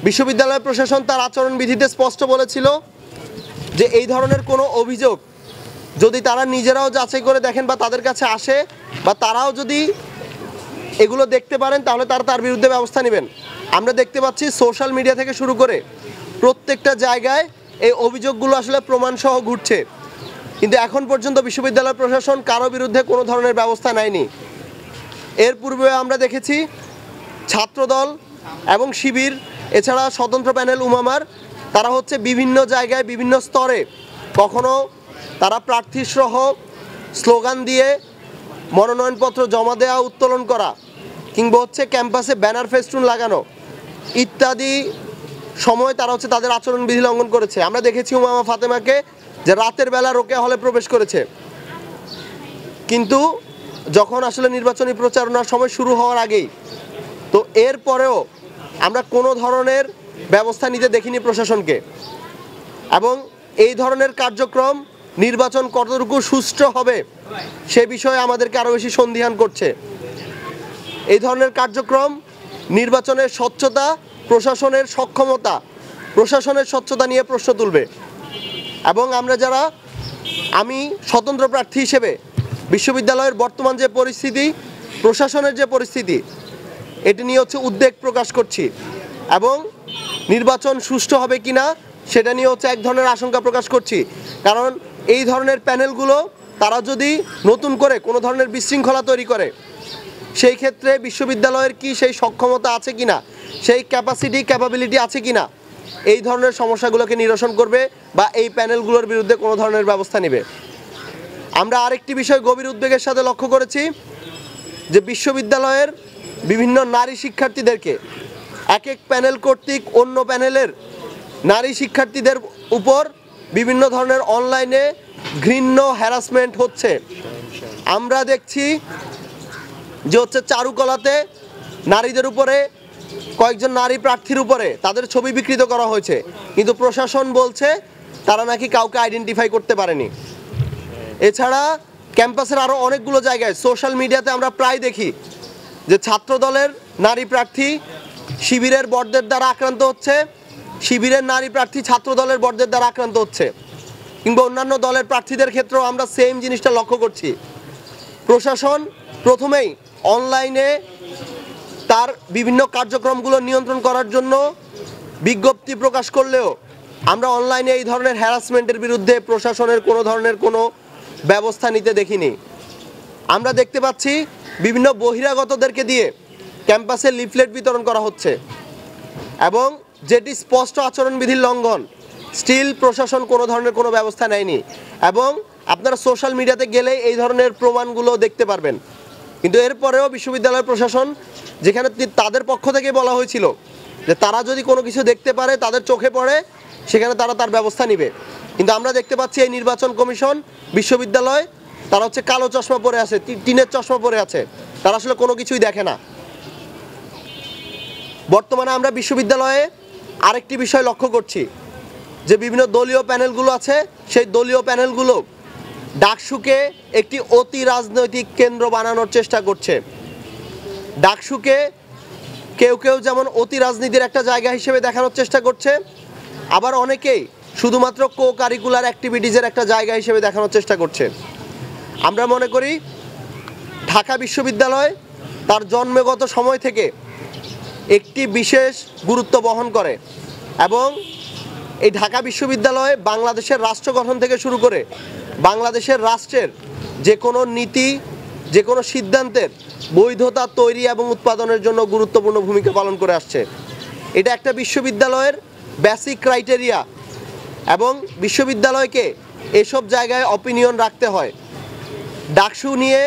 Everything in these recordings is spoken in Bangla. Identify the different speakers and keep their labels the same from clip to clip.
Speaker 1: বিশ্ববিদ্যালয় প্রশাসন তার আচরণবিধিতে স্পষ্ট বলেছিল যে এই ধরনের কোনো অভিযোগ যদি তারা নিজেরাও যাচাই করে দেখেন বা তাদের কাছে আসে বা তারাও যদি এগুলো দেখতে পারেন তাহলে তারা তার বিরুদ্ধে ব্যবস্থা নেবেন। আমরা দেখতে পাচ্ছি সোশ্যাল মিডিয়া থেকে শুরু করে প্রত্যেকটা জায়গায় এই অভিযোগগুলো আসলে প্রমাণসহ ঘুরছে, কিন্তু এখন পর্যন্ত বিশ্ববিদ্যালয় প্রশাসন কারো বিরুদ্ধে কোনো ধরনের ব্যবস্থা নেয়নি। এর পূর্বে আমরা দেখেছি ছাত্রদল এবং শিবির এছাড়া স্বতন্ত্র প্যানেল উমামার তারা হচ্ছে বিভিন্ন জায়গায় বিভিন্ন স্তরে কখনো তারা প্রার্থীসহ স্লোগান দিয়ে মনোনয়নপত্র জমা দেওয়া উত্তোলন করা কিংবা হচ্ছে ক্যাম্পাসে ব্যানার ফেস্টুন লাগানো ইত্যাদি সময় তারা হচ্ছে তাদের আচরণবিধি লঙ্ঘন করেছে। আমরা দেখেছি উমামা ফাতেমাকে যে রাতের বেলা রোকেয়া হলে প্রবেশ করেছে, কিন্তু যখন আসলে নির্বাচনী প্রচারণার সময় শুরু হওয়ার আগেই তো এরপরেও আমরা কোনো ধরনের ব্যবস্থা নিতে দেখিনি প্রশাসনকে, এবং এই ধরনের কার্যক্রম নির্বাচন কতটুকু সুষ্ঠু হবে সে বিষয়ে আমাদেরকে আরও বেশি সন্দিহান করছে। এই ধরনের কার্যক্রম নির্বাচনের স্বচ্ছতা, প্রশাসনের সক্ষমতা, প্রশাসনের স্বচ্ছতা নিয়ে প্রশ্ন তুলবে। এবং আমি স্বতন্ত্র প্রার্থী হিসেবে বিশ্ববিদ্যালয়ের বর্তমান যে পরিস্থিতি, প্রশাসনের যে পরিস্থিতি, এটি নিয়ে হচ্ছে উদ্বেগ প্রকাশ করছি এবং নির্বাচন সুষ্ঠু হবে কিনা সেটা নিয়ে হচ্ছে এক ধরনের আশঙ্কা প্রকাশ করছি। কারণ এই ধরনের প্যানেলগুলো তারা যদি নতুন করে কোনো ধরনের বিশৃঙ্খলা তৈরি করে সেই ক্ষেত্রে বিশ্ববিদ্যালয়ের কি সেই সক্ষমতা আছে কিনা, সেই ক্যাপাবিলিটি আছে কিনা এই ধরনের সমস্যাগুলোকে নিরসন করবে বা এই প্যানেলগুলোর বিরুদ্ধে কোনো ধরনের ব্যবস্থা নেবে। আমরা আরেকটি বিষয় গভীর উদ্বেগের সাথে লক্ষ্য করেছি যে বিশ্ববিদ্যালয়ের বিভিন্ন নারী শিক্ষার্থীদেরকে এক এক প্যানেল কর্তৃক অন্য প্যানেলের নারী শিক্ষার্থীদের উপর বিভিন্ন ধরনের অনলাইনে ঘৃণ্য হ্যারাসমেন্ট হচ্ছে। আমরা দেখছি যে হচ্ছে চারুকলাতে নারীদের উপরে কয়েকজন নারী প্রার্থীর উপরে তাদের ছবি বিকৃত করা হয়েছে, কিন্তু প্রশাসন বলছে তারা নাকি কাউকে আইডেন্টিফাই করতে পারেনি। এছাড়া ক্যাম্পাসের আরও অনেকগুলো জায়গায় সোশ্যাল মিডিয়াতে আমরা প্রায় দেখি যে ছাত্রদলের নারী প্রার্থী শিবিরের বরদের দ্বারা আক্রান্ত হচ্ছে, শিবিরের নারী প্রার্থী ছাত্রদলের বরদের দ্বারা আক্রান্ত হচ্ছে, কিংবা অন্যান্য দলের প্রার্থীদের ক্ষেত্রেও আমরা সেম জিনিসটা লক্ষ্য করছি। প্রশাসন প্রথমেই অনলাইনে তার বিভিন্ন কার্যক্রমগুলো নিয়ন্ত্রণ করার জন্য বিজ্ঞপ্তি প্রকাশ করলেও আমরা অনলাইনে এই ধরনের হ্যারাসমেন্টের বিরুদ্ধে প্রশাসনের কোনো ধরনের কোনো ব্যবস্থা নিতে দেখিনি। আমরা দেখতে পাচ্ছি বিভিন্ন বহিরাগতদেরকে দিয়ে ক্যাম্পাসে লিফলেট বিতরণ করা হচ্ছে এবং যেটি স্পষ্ট আচরণবিধির লঙ্ঘন, স্টিল প্রশাসন কোনো ধরনের কোনো ব্যবস্থা নেয়নি। এবং আপনারা সোশ্যাল মিডিয়াতে গেলে এই ধরনের প্রমাণগুলো দেখতে পারবেন, কিন্তু এরপরেও বিশ্ববিদ্যালয় প্রশাসন, যেখানে তাদের পক্ষ থেকে বলা হয়েছিল যে তারা যদি কোনো কিছু দেখতে পারে তাদের চোখে পড়ে সেখানে তারা তার ব্যবস্থা নেবে, কিন্তু আমরা দেখতে পাচ্ছি এই নির্বাচন কমিশন বিশ্ববিদ্যালয় তারা হচ্ছে কালো চশমা পরে আছে, টিনের চশমা পরে আছে, তারা আসলে কোনো কিছুই দেখে না। বর্তমানে আমরা বিশ্ববিদ্যালয়ে আরেকটি বিষয় লক্ষ্য করছি যে বিভিন্ন দলীয় প্যানেলগুলো আছে, সেই দলীয় প্যানেলগুলো ডাকসুকে একটি অতি রাজনৈতিক কেন্দ্র বানানোর চেষ্টা করছে। ডাকসুকে কেউ কেউ যেমন অতি রাজনীতির একটা জায়গা হিসেবে দেখানোর চেষ্টা করছে, আবার অনেকেই শুধুমাত্র কো কারিকুলার অ্যাক্টিভিটিজের একটা জায়গা হিসেবে দেখানোর চেষ্টা করছে। আমরা মনে করি ঢাকা বিশ্ববিদ্যালয় তার জন্মগত সময় থেকে একটি বিশেষ গুরুত্ব বহন করে এবং এই ঢাকা বিশ্ববিদ্যালয় বাংলাদেশের রাষ্ট্র গঠন থেকে শুরু করে বাংলাদেশের রাষ্ট্রের যে কোনো নীতি, যে কোনো সিদ্ধান্তের বৈধতা তৈরি এবং উৎপাদনের জন্য গুরুত্বপূর্ণ ভূমিকা পালন করে আসছে। এটা একটা বিশ্ববিদ্যালয়ের বেসিক ক্রাইটেরিয়া এবং বিশ্ববিদ্যালয়কে এসব জায়গায় অপিনিয়ন রাখতে হয়। ডাকসু নিয়ে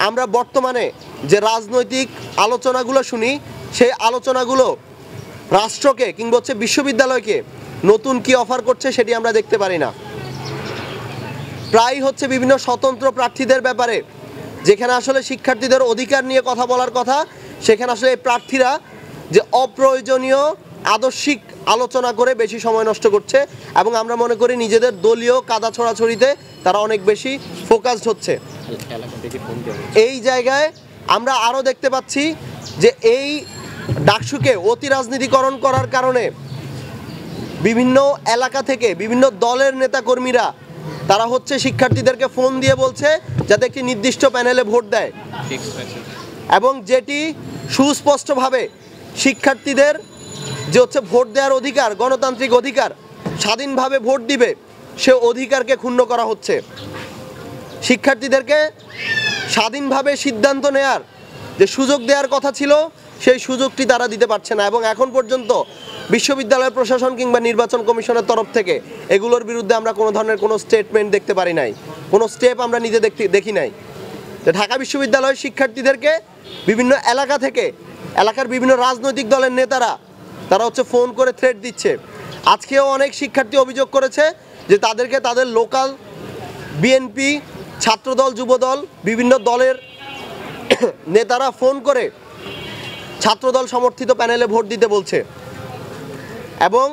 Speaker 1: আমরা বর্তমানে যে রাজনৈতিক আলোচনাগুলো শুনি সেই আলোচনাগুলো রাষ্ট্রকে কিংবা হচ্ছে বিশ্ববিদ্যালয়কে নতুন কি অফার করছে সেটি আমরা দেখতে পারি না। প্রায় হচ্ছে বিভিন্ন স্বতন্ত্র প্রার্থীদের ব্যাপারে যেখানে আসলে শিক্ষার্থীদের অধিকার নিয়ে কথা বলার কথা, সেখানে আসলে এই প্রার্থীরা যে অপ্রয়োজনীয় আদর্শিক আলোচনা করে বেশি সময় নষ্ট করছে এবং আমরা মনে করি নিজেদের দলীয় কাদা ছড়াছড়িতে তারা অনেক বেশি ফোকাসড হচ্ছে। এই জায়গায় আমরা আরও দেখতে পাচ্ছি যে এই ডাকসুকে অতি রাজনীতিকরণ করার কারণে বিভিন্ন এলাকা থেকে বিভিন্ন দলের নেতাকর্মীরা তারা হচ্ছে শিক্ষার্থীদেরকে ফোন দিয়ে বলছে যাতে একটি নির্দিষ্ট প্যানেলে ভোট দেয়, এবং যেটি সুস্পষ্টভাবে শিক্ষার্থীদের যে হচ্ছে ভোট দেওয়ার অধিকার, গণতান্ত্রিক অধিকার, স্বাধীনভাবে ভোট দিবে সে অধিকারকে ক্ষুণ্ণ করা হচ্ছে। শিক্ষার্থীদেরকে স্বাধীনভাবে সিদ্ধান্ত নেয়ার যে সুযোগ দেওয়ার কথা ছিল সেই সুযোগটি তারা দিতে পারছে না, এবং এখন পর্যন্ত বিশ্ববিদ্যালয় প্রশাসন কিংবা নির্বাচন কমিশনের তরফ থেকে এগুলোর বিরুদ্ধে আমরা কোনো ধরনের কোনো স্টেটমেন্ট দেখতে পারি নাই, কোনো স্টেপ আমরা নিজে দেখি নাই। ঢাকা বিশ্ববিদ্যালয়ের শিক্ষার্থীদেরকে বিভিন্ন এলাকা থেকে, এলাকার বিভিন্ন রাজনৈতিক দলের নেতারা তারা হচ্ছে ফোন করে থ্রেট দিচ্ছে। আজকেও অনেক শিক্ষার্থী অভিযোগ করেছে যে তাদেরকে তাদের লোকাল বিএনপি, ছাত্রদল, যুবদল, বিভিন্ন দলের নেতারা ফোন করে ছাত্রদল সমর্থিত প্যানেলে ভোট দিতে বলছে, এবং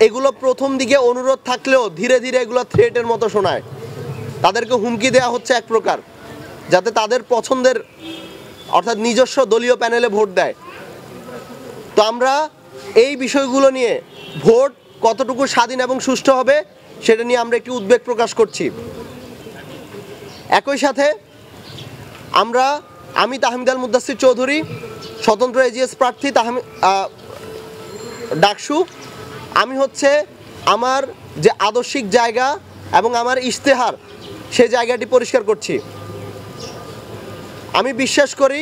Speaker 1: এগুলো প্রথম দিকে অনুরোধ থাকলেও ধীরে ধীরে এগুলো থ্রেটের মতো শোনায়। তাদেরকে হুমকি দেওয়া হচ্ছে এক প্রকার, যাতে তাদের পছন্দের অর্থাৎ নিজস্ব দলীয় প্যানেলে ভোট দেয়। তো আমরা এই বিষয়গুলো নিয়ে ভোট কতটুকু স্বাধীন এবং সুষ্ঠু হবে সেটা নিয়ে আমরা একটি উদ্বেগ প্রকাশ করছি। একই সাথে আমি তাহমিদ আল মুদাসসির চৌধুরী, স্বতন্ত্র এজিএস প্রার্থী ডাকসু, আমি হচ্ছে আমার যে আদর্শিক জায়গা এবং আমার ইশতেহার সে জায়গাটি পরিষ্কার করছি। আমি বিশ্বাস করি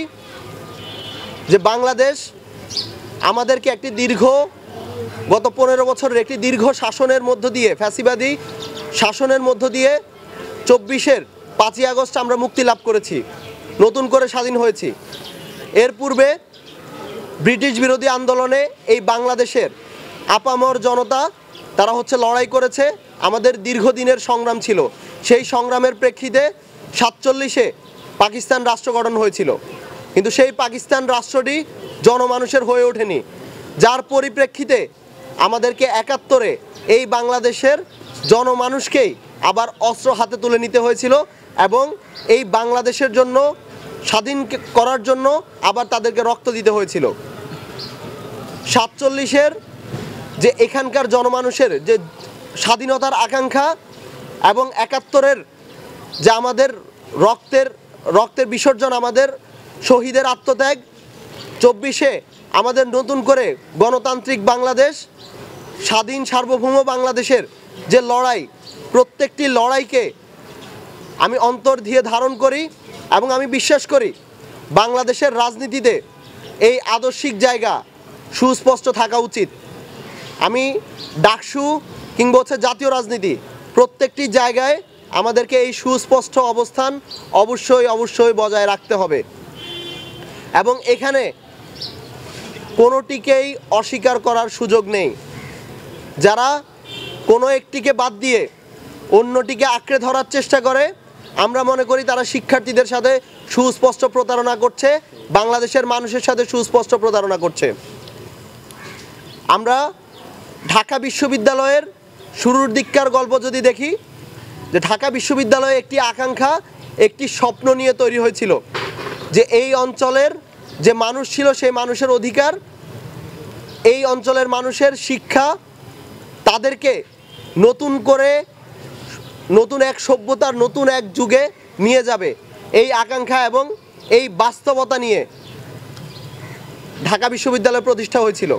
Speaker 1: যে বাংলাদেশ আমাদেরকে একটি গত 15 বছরের একটি দীর্ঘ শাসনের মধ্য দিয়ে, ফ্যাসিবাদী শাসনের মধ্য দিয়ে 24-এর 5ই আগস্ট আমরা মুক্তি লাভ করেছি, নতুন করে স্বাধীন হয়েছি। এর পূর্বে ব্রিটিশ বিরোধী আন্দোলনে এই বাংলাদেশের আপামর জনতা তারা হচ্ছে লড়াই করেছে, আমাদের দীর্ঘদিনের সংগ্রাম ছিল। সেই সংগ্রামের প্রেক্ষিতে 47-এ পাকিস্তান রাষ্ট্র গঠন হয়েছিল, কিন্তু সেই পাকিস্তান রাষ্ট্রটি জনমানুষের হয়ে ওঠেনি, যার পরিপ্রেক্ষিতে আমাদেরকে 71-এ এই বাংলাদেশের জনমানুষকেই আবার অস্ত্র হাতে তুলে নিতে হয়েছিল, এবং এই বাংলাদেশের জন্য স্বাধীন করার জন্য আবার তাদেরকে রক্ত দিতে হয়েছিল। 47-এর যে এখানকার জনমানুষের যে স্বাধীনতার আকাঙ্ক্ষা এবং 71-এর যে আমাদের রক্তের বিসর্জন, আমাদের শহীদের আত্মত্যাগ, 24-এ আমাদের নতুন করে গণতান্ত্রিক বাংলাদেশ, স্বাধীন সার্বভৌম বাংলাদেশের যে লড়াই, প্রত্যেকটি লড়াইকে আমি অন্তর দিয়ে ধারণ করি, এবং আমি বিশ্বাস করি বাংলাদেশের রাজনীতিতে এই আদর্শিক জায়গা সুস্পষ্ট থাকা উচিত। আমি ডাকসু কিংবা হচ্ছে জাতীয় রাজনীতি প্রত্যেকটি জায়গায় আমাদেরকে এই সুস্পষ্ট অবস্থান অবশ্যই বজায় রাখতে হবে, এবং এখানে কোনোটিকেই অস্বীকার করার সুযোগ নেই। যারা কোনো একটিকে বাদ দিয়ে অন্যটিকে আঁকড়ে ধরার চেষ্টা করে, আমরা মনে করি তারা শিক্ষার্থীদের সাথে সুস্পষ্ট প্রতারণা করছে, বাংলাদেশের মানুষের সাথে সুস্পষ্ট প্রতারণা করছে। আমরা ঢাকা বিশ্ববিদ্যালয়ের শুরুর দিককার গল্প যদি দেখি, যে ঢাকা বিশ্ববিদ্যালয়ে একটি আকাঙ্ক্ষা, একটি স্বপ্ন নিয়ে তৈরি হয়েছিল যে এই অঞ্চলের যে মানুষ ছিল সেই মানুষের অধিকার, এই অঞ্চলের মানুষের শিক্ষা তাদেরকে নতুন এক সভ্যতার নতুন এক যুগে নিয়ে যাবে, এই আকাঙ্ক্ষা এবং এই বাস্তবতা নিয়ে ঢাকা বিশ্ববিদ্যালয় প্রতিষ্ঠা হয়েছিল।